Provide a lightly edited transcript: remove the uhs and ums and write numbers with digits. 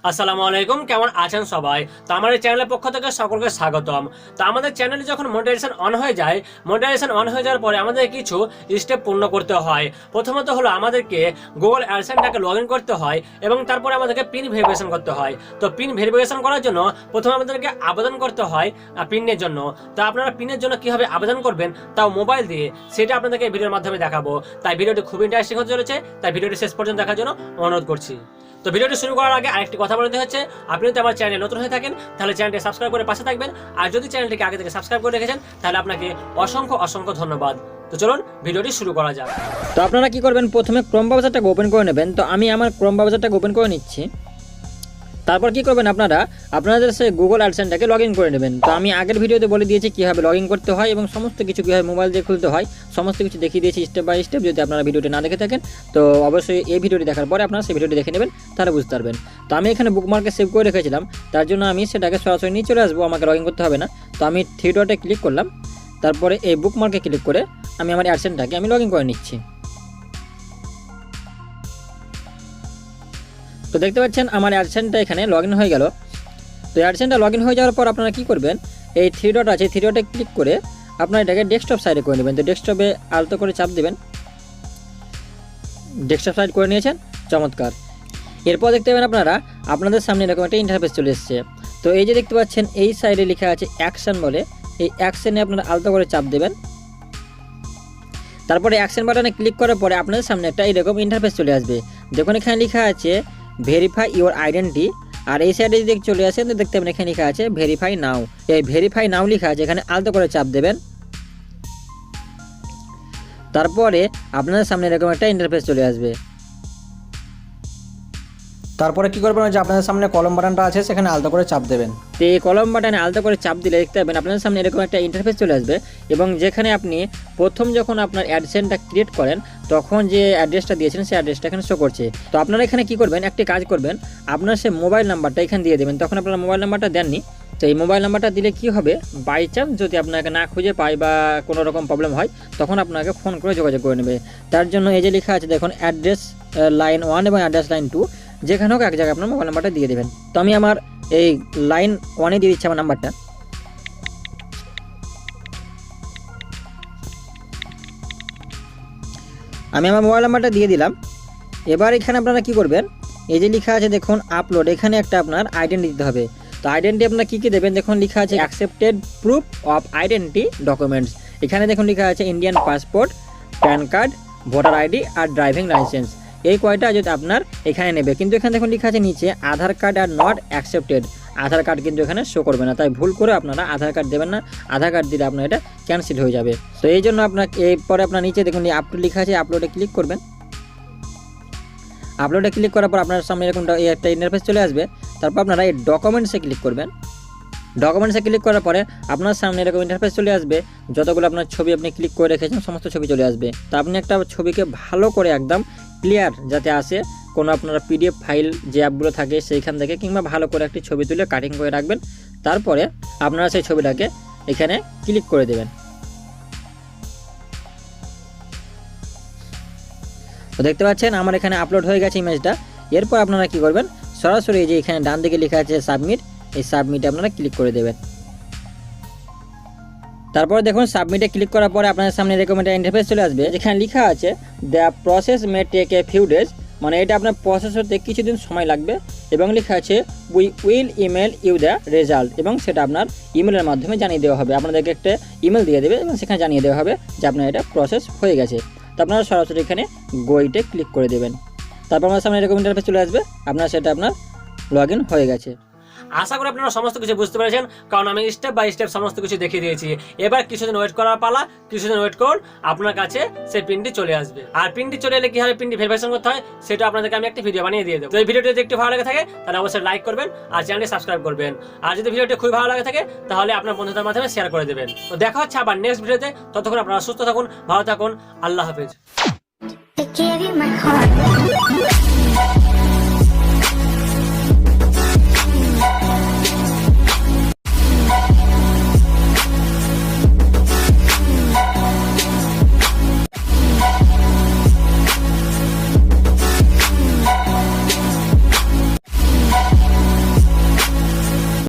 আসসালামু আলাইকুম, কেমন আছেন সবাই? তো আমাদের চ্যানেলের পক্ষ থেকে সকলকে স্বাগতম। তো আমাদের চ্যানেলে যখন মনিটাইজেশন অন হয়ে যায়, মনিটাইজেশন অন হয়ে যাওয়ার পরে আমাদের কিছু স্টেপ পূর্ণ করতে হয়। প্রথমত হলো আমাদেরকে গুগল অ্যাডসেন্সটাকে লগ ইন করতে হয় এবং তারপরে আমাদেরকে পিন ভেরিফিকেশন করতে হয়। তো পিন ভেরিফিকেশন করার জন্য প্রথমে আমাদেরকে আবেদন করতে হয় পিনের জন্য। তো আপনারা পিনের জন্য কিভাবে আবেদন করবেন তাও মোবাইল দিয়ে, সেটা আপনাদেরকে এই ভিডিওর মাধ্যমে দেখাবো। তাই ভিডিওটি খুব ইন্টারেস্টিং হতে চলেছে, তাই ভিডিওটি শেষ পর্যন্ত দেখার জন্য অনুরোধ করছি। তো ভিডিওটি শুরু করার আগে আরেকটি কথা বলতে হচ্ছে, আপনি যদি আমার চ্যানেলে নতুন হয়ে থাকেন তাহলে চ্যানেলটি সাবস্ক্রাইব করে পাশে থাকবেন, আর যদি চ্যানেলটিকে আগে থেকে সাবস্ক্রাইব করে রেখেছেন তাহলে আপনাকে অসংখ্য অসংখ্য ধন্যবাদ। তো চলুন ভিডিওটি শুরু করা যাক। তো আপনারা কি করবেন, প্রথমে ক্রোম ব্রাউজারটাকে ওপেন করে নেবেন। তো আমি আমার ক্রোম ব্রাউজারটাকে ওপেন করে নিচ্ছি। তারপর কি করবেন, আপনাদের সেই গুগল অ্যাডসেন্সটাকে লগ ইন করে নেবেন। তো আমি আগের ভিডিওতে বলে দিয়েছি কীভাবে লগ ইন করতে হয় এবং সমস্ত কিছু কীভাবে মোবাইল দিয়ে খুলতে হয়, সমস্ত কিছু দেখিয়ে দিয়েছি স্টেপ বাই স্টেপ। যদি আপনারা ভিডিওটি না দেখে থাকেন তো অবশ্যই এই ভিডিওটি দেখার পরে আপনারা সেই ভিডিওটি দেখে নেবেন, তাহলে বুঝতে পারবেন। তো আমি এখানে বুকমার্কে সেভ করে রেখেছিলাম, তার জন্য আমি সেটাকে সরাসরি নিয়ে চলে আসবো, আমাকে লগ ইন করতে হবে না। তো আমি থ্রি ডটে ক্লিক করলাম, তারপরে এই বুকমার্কে ক্লিক করে আমি আমার অ্যাডসেন্সটাকে আমি লগ ইন করে নিচ্ছি। তো দেখতে পাচ্ছেন আমার অ্যাডসেন্সটা এখানে লগ ইন হয়ে গেল। তো অ্যাডসেন্সটা লগ ইন হয়ে যাওয়ার পর আপনারা কী করবেন, এই থ্রি ডট আছে, থ্রি ডটে ক্লিক করে আপনারা এটাকে ডেস্কটপ সাইডে করে নেবেন। তো ডেস্কটপে আলতো করে চাপ দেবেন, ডেস্কটপ সাইড করে নিয়েছেন, চমৎকার। এরপর দেখতে পাবেন আপনাদের সামনে এরকম একটা ইন্টারফেস চলে এসছে। তো এই যে দেখতে পাচ্ছেন এই সাইডে লেখা আছে অ্যাকশন বলে, এই অ্যাকশনে আপনারা আলতো করে চাপ দেবেন। তারপরে অ্যাকশন বাটনে ক্লিক করার পরে আপনাদের সামনে একটা এরকম ইন্টারফেস চলে আসবে। দেখুন এখানে লেখা আছে ভেরিফাই ইউর আইডেন্টি, আর এই সাইডে যদি চলে আসেন তো দেখতে পাবেন এখানে লেখা আছে ভেরিফাই নাও। এই ভেরিফাই নাও লেখা আছে, এখানে আলতো করে চাপ দেবেন। তারপরে আপনাদের সামনে এরকম একটা ইন্টারফেস চলে আসবে। তারপরে কি করবেন, যে আপনাদের সামনে কলম বাটনটা আছে সেখানে আলতো করে চাপ দেবেন। তো এই কলম বাটনে আলতো করে চাপ দিলে দেখতে পাবেন আপনাদের সামনে এরকম একটা ইন্টারফেস চলে আসবে, এবং যেখানে আপনি প্রথম যখন আপনার অ্যাডসেন্সটা ক্রিয়েট করেন তখন যে অ্যাড্রেসটা দিয়েছেন সেই অ্যাড্রেসটা এখানে শো করছে। তো আপনারা এখানে কি করবেন, একটি কাজ করবেন, আপনার সে মোবাইল নাম্বারটা এখানে দিয়ে দেবেন। তখন আপনারা মোবাইল নাম্বারটা দেননি, তো এই মোবাইল নাম্বারটা দিলে কি হবে, বাই চান্স যদি আপনাকে না খুঁজে পায় বা কোনো রকম প্রবলেম হয় তখন আপনাকে ফোন করে যোগাযোগ করে নেবে। তার জন্য এই যে লেখা আছে দেখুন অ্যাড্রেস লাইন 1 এবং অ্যাড্রেস লাইন 2, যেখানে হোক এক জায়গায় আপনার মোবাইল নাম্বারটা দিয়ে দেবেন। তো আমি আমার এই লাইন 1-এ দিয়ে দিচ্ছি আমার নাম্বারটা। আমি আমার মোবাইল নাম্বারটা দিয়ে দিলাম। এবার এখানে আপনারা কি করবেন, এই যে লেখা আছে দেখুন আপলোড, এখানে একটা আপনার আইডেন্টি দিতে হবে। তো আইডেন্টি আপনারা কী কী দেবেন, দেখুন লেখা আছে accepted proof of identity documents. এখানে দেখুন লেখা আছে Indian passport, PAN card, voter ID আর ড্রাইভিং লাইসেন্স। এই কয়টা যদি আপনার এখানে নেবে, কিন্তু এখানে দেখুন লেখা আছে নিচে আধার কার্ড আর নট অ্যাকসেপ্টেড। আধার কার্ড কিন্তু এখানে শো করবে না, তাই ভুল করে আপনারা আধার কার্ড দেবেন না। আধার কার্ড দিলে আপনার এটা ক্যান্সেল হয়ে যাবে। তো এই জন্য এরপরে আপনার নিচে দেখুন আপলোড লেখা আছে, আপলোডে ক্লিক করবেন। আপলোডে ক্লিক করার পর আপনার সামনে এরকম একটা ইন্টারফেস চলে আসবে। তারপর আপনারা এই ডকুমেন্টসে ক্লিক করবেন। ডকুমেন্টসে ক্লিক করার পরে আপনার সামনে এরকম ইন্টারফেস চলে আসবে, যতগুলো আপনার ছবি আপনি ক্লিক করে রেখেছেন সমস্ত ছবি চলে আসবে। তো আপনি একটা ছবিকে ভালো করে একদম ক্লিয়ার যাতে আসে, কোনো আপনারা পিডিএফ ফাইল যে অ্যাপগুলো থাকে সেইখান থেকে কিংবা ভালো করে একটি ছবি তুলে কাটিং করে রাখবেন। তারপরে আপনারা সেই ছবিটাকে এখানে ক্লিক করে দেবেন। তো দেখতে পাচ্ছেন আমার এখানে আপলোড হয়ে গেছে ইমেজটা। এরপর আপনারা কি করবেন, সরাসরি এই যে এখানে ডান দিকে লেখা আছে সাবমিট, এই সাবমিটে আপনারা ক্লিক করে দেবেন। তারপরে দেখুন সাবমিটে ক্লিক করার পরে আপনাদের সামনে এরকম একটা ইন্টারফেস চলে আসবে, যেখানে লেখা আছে the process may take a few days, মানে এটা আপনার প্রসেস হতে কিছুদিন সময় লাগবে, এবং লেখা আছে we will email you the result, এবং সেটা আপনার ইমেলের মাধ্যমে জানিয়ে দেওয়া হবে। আপনাদেরকে একটা ইমেল দিয়ে দেবে এবং সেখানে জানিয়ে দেওয়া হবে যে আপনার এটা প্রসেস হয়ে গেছে। তো আপনারা সরাসরি এখানে গোইটে ক্লিক করে দেবেন। তারপর আমার সামনে এরকম ইন্টারফেস চলে আসবে, আপনার লগ ইন হয়ে গেছে। আশা করি আপনারা সমস্ত কিছু বুঝতে পেরেছেন, কারণ আমি স্টেপ বাই স্টেপ সমস্ত কিছু দেখিয়ে দিয়েছি। এবার কিছুদিন ওয়েট করার পালা, কিছুদিন ওয়েট করুন, আপনার কাছে সেই পিনটি চলে আসবে। আর পিনটি চলে এলে কীভাবে পিনটি ভেরিফিকেশন করতে হয় সেটা আপনাদেরকে আমি একটি ভিডিও বানিয়ে দিয়ে দেবো। তো এই ভিডিওটি যদি একটু ভালো লাগে থাকে তাহলে অবশ্যই লাইক করবেন আর চ্যানেলটি সাবস্ক্রাইব করবেন। আর যদি ভিডিওটি খুবই ভালো লাগে থাকে তাহলে আপনার বন্ধুদের মাধ্যমে শেয়ার করে দেবেন। তো দেখা হচ্ছে আবার নেক্সট ভিডিওতে। ততক্ষণ আপনারা সুস্থ থাকুন, ভালো থাকুন, আল্লাহ হাফেজ।